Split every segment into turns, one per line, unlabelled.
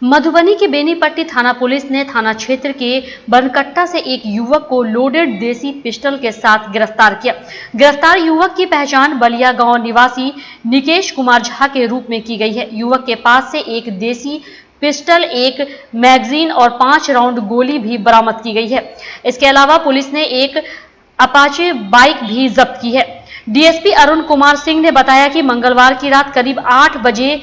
मधुबनी के बेनीपट्टी थाना पुलिस ने थाना क्षेत्र के बनकट्टा से एक युवक को लोडेड देसी पिस्टल के साथ गिरफ्तार किया। गिरफ्तार युवक की पहचान बलिया गांव निवासी निकेश कुमार झा के रूप में की गई है। युवक के पास से एक देसी पिस्टल, एक मैगजीन और 5 राउंड गोली भी बरामद की गई है। इसके अलावा पुलिस ने एक अपाचे बाइक भी जब्त की है। डीएसपी अरुण कुमार सिंह ने बताया कि मंगलवार की रात करीब 8 बजे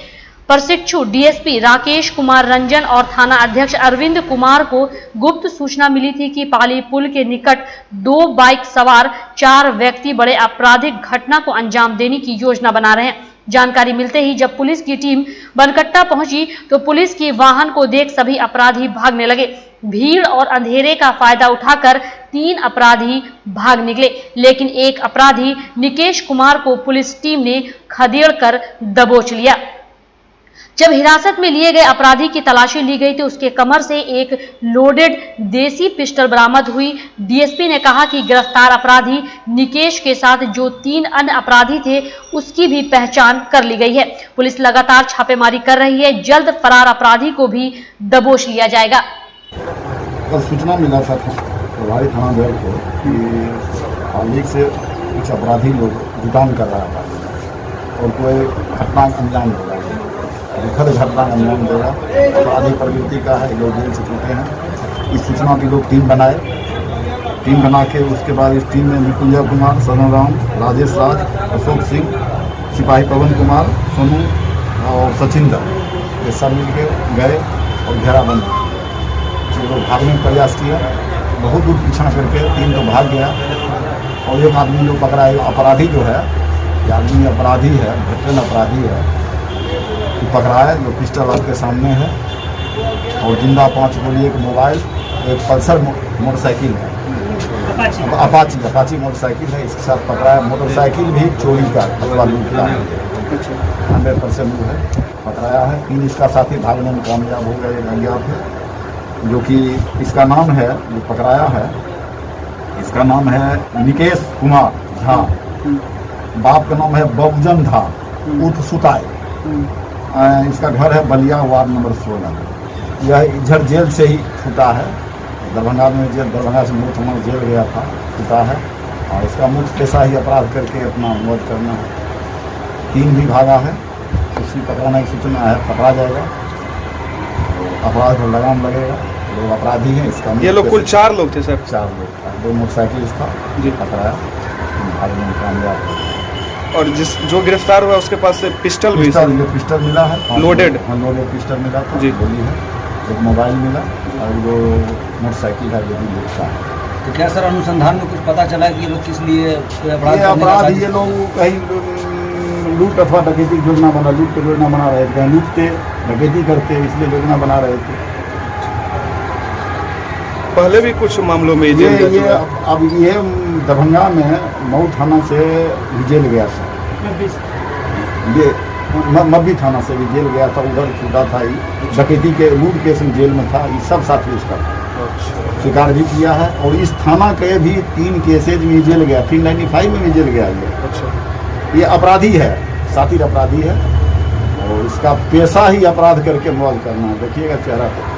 प्रशिक्षु डीएसपी राकेश कुमार रंजन और थाना अध्यक्ष अरविंद कुमार को गुप्त सूचना मिली थी कि पाली पुल के निकट 2 बाइक सवार 4 व्यक्ति बड़े आपराधिक घटना को अंजाम देने की योजना बना रहे हैं। जानकारी मिलते ही जब पुलिस की टीम बनकट्टा पहुंची तो पुलिस के वाहन को देख सभी अपराधी भागने लगे। भीड़ और अंधेरे का फायदा उठाकर 3 अपराधी भाग निकले, लेकिन एक अपराधी निकेश कुमार को पुलिस टीम ने खदेड़कर दबोच लिया। जब हिरासत में लिए गए अपराधी की तलाशी ली गई तो उसके कमर से एक लोडेड देसी पिस्टल बरामद हुई। डीएसपी ने कहा कि गिरफ्तार अपराधी निकेश के साथ जो 3 अन्य अपराधी थे उसकी भी पहचान कर ली गई है। पुलिस लगातार छापेमारी कर रही है। जल्द फरार अपराधी को भी दबोच लिया जाएगा।
कल सूचना मिला था प्रभारी थानाध्यक्ष को कि हाल से कुछ अपराधी लोग जुटान कर रहा था और कोई घटना अंजाम देगा, दुखद घटना अंजाम देगा। अपराधी प्रवृत्ति का है, लोग जेल से छूटे हैं। इस सूचना की लोग टीम बना के उसके बाद इस टीम में मृत्युंजय कुमार, सदन राम, राजेश राज, अशोक सिंह, सिपाही पवन कुमार, सोनू और सचिंदर, ये सब मिल के गए और घेराबंद लोग भागने का प्रयास किया। बहुत दूर पीछा करके 3 तो भाग गया और एक आदमी जो पकड़ा है, अपराधी जो है, ये आदमी अपराधी है, वेटरन अपराधी है, पकड़ा है, जो पिस्टल आपके सामने है और जिंदा 5 गोली, एक मोबाइल, एक पल्सर मोटरसाइकिल है, अपाची मोटरसाइकिल है, इसके साथ पकड़ा है। मोटरसाइकिल भी चोरी का अथवा लूट का 100% है, पकड़ाया है। 3 इसका साथी भागने में कामयाब हो गए नामयाब है, जो कि इसका नाम है, जो पकड़ाया है, इसका नाम है निकेश कुमार झा, बाप का नाम है बहुजन झा उर्फ सुताई। इसका घर है बलिया वार्ड नंबर 16। यह इधर जेल से ही छूटा है, दरभंगा में दरभंगा से मुख्य थाना जेल गया था, छूटा है और इसका मुख्य पेशा ही अपराध करके अपना मौत करना है। 3 भी भागा है, उसी पकड़ने की सूचना है, पकड़ा जाएगा, अपराध को लगाम लगेगा। लोग अपराधी हैं। इसका
ये लोग कुल 4 लोग थे सर?
4 लोग था, 2 मोटरसाइकिल था जी, पकड़ाया, भागने में कामयाब हो।
और जो गिरफ्तार हुआ उसके पास से पिस्टल भी
पिस्टल मिला है,
लोडेड
पिस्टल मिला था
जी,
गोली है, एक मोबाइल मिला और जो मोटरसाइकिल है वो भी मिलता है।
तो क्या सर अनुसंधान में कुछ पता चला कि ये लोग किस लिए
अपराध ये लोग कहीं लूट अथवा डकैती योजना बना रहे थे, कहीं लूटते डकैती करते, इसलिए योजना बना रहे थे।
पहले भी कुछ मामलों में
ये अब ये दरभंगा में मऊ थाना से भी जेल गया था, ये मब्बी थाना से भी जेल गया था, उधर छूटा था। डकैती के लूट केस में जेल में था, ये सब साथी उसका शिकार भी किया है और इस थाना के भी 3 केसेज में जेल गया, 395 में भी जेल गया। ये अपराधी है, साथी अपराधी है और इसका पेशा ही अपराध करके मौज करना है। देखिएगा चेहरा पर।